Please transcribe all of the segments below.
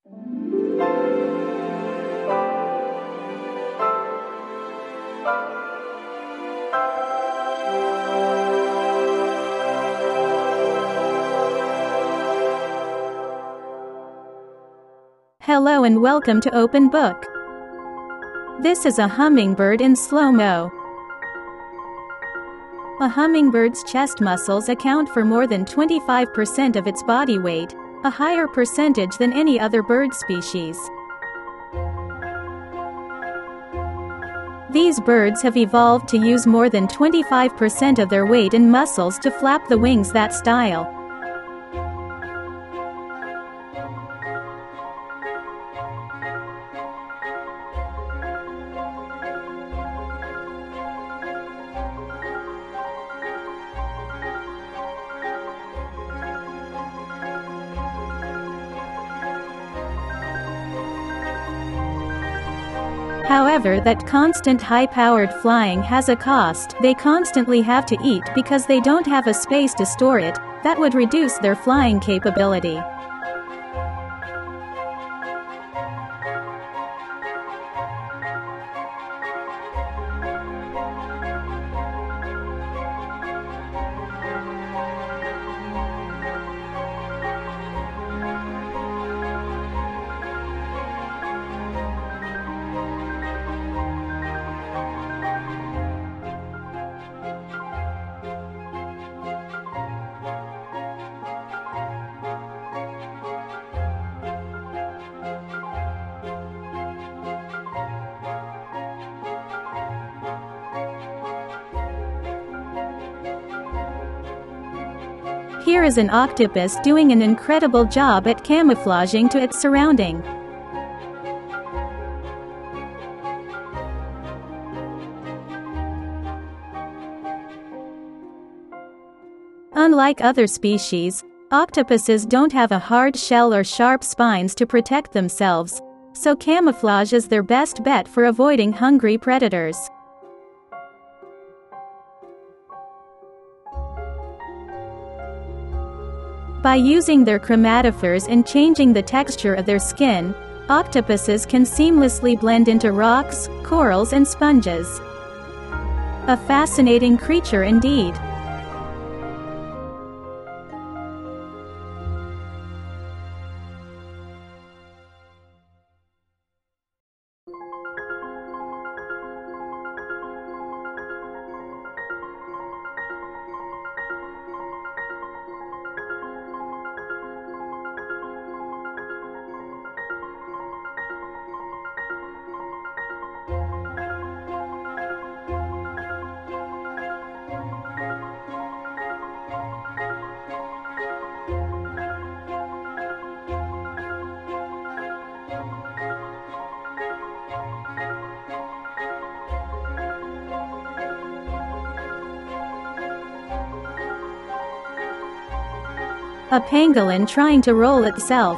Hello and welcome to Open Book. This is a hummingbird in slow-mo. A hummingbird's chest muscles account for more than 25% of its body weight, a higher percentage than any other bird species. These birds have evolved to use more than 25% of their weight in muscles to flap the wings that style. However, that constant high-powered flying has a cost. They constantly have to eat because they don't have a space to store it. That would reduce their flying capability. Here is an octopus doing an incredible job at camouflaging to its surrounding. Unlike other species, octopuses don't have a hard shell or sharp spines to protect themselves, so camouflage is their best bet for avoiding hungry predators. By using their chromatophores and changing the texture of their skin, octopuses can seamlessly blend into rocks, corals, and sponges. A fascinating creature indeed. A pangolin trying to roll itself.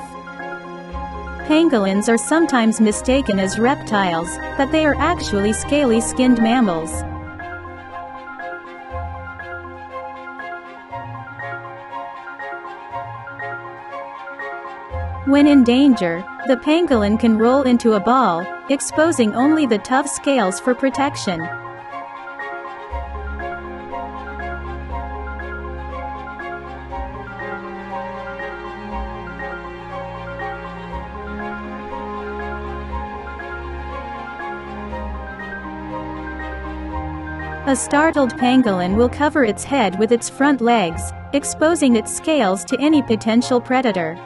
Pangolins are sometimes mistaken as reptiles, but they are actually scaly-skinned mammals. When in danger, the pangolin can roll into a ball, exposing only the tough scales for protection. A startled pangolin will cover its head with its front legs, exposing its scales to any potential predator.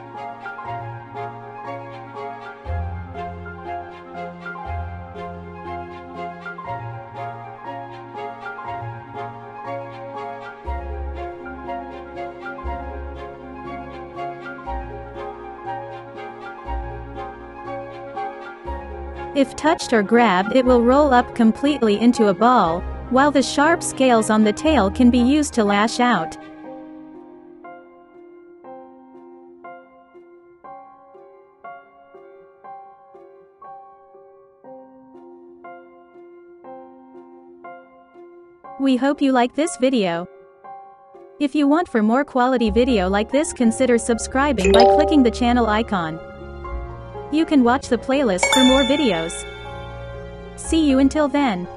If touched or grabbed, it will roll up completely into a ball, while the sharp scales on the tail can be used to lash out. We hope you like this video. If you want for more quality video like this, consider subscribing by clicking the channel icon. You can watch the playlist for more videos. See you until then.